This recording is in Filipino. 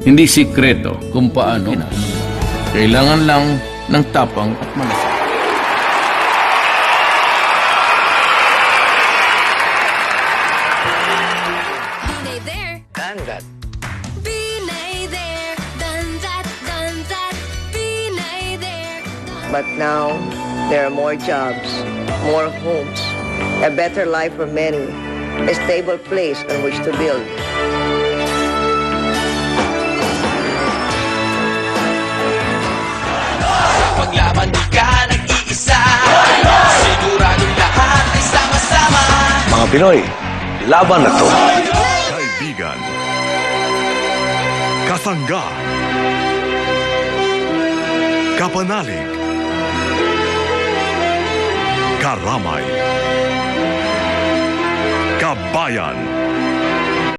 Hindi sikreto kung paano. Kailangan lang ng tapang at malasakit. Binay there, Done that. Binay there, done that, Binay there. But now, there are more jobs, more homes, a better life for many, a stable place on which to build. Paglaban di ka nag-iisa, siguradong lahat ay sama-sama. Mga Pinoy, laban na to. Kaibigan. Kasangga. Kapanalig. Karamay. Kabayan.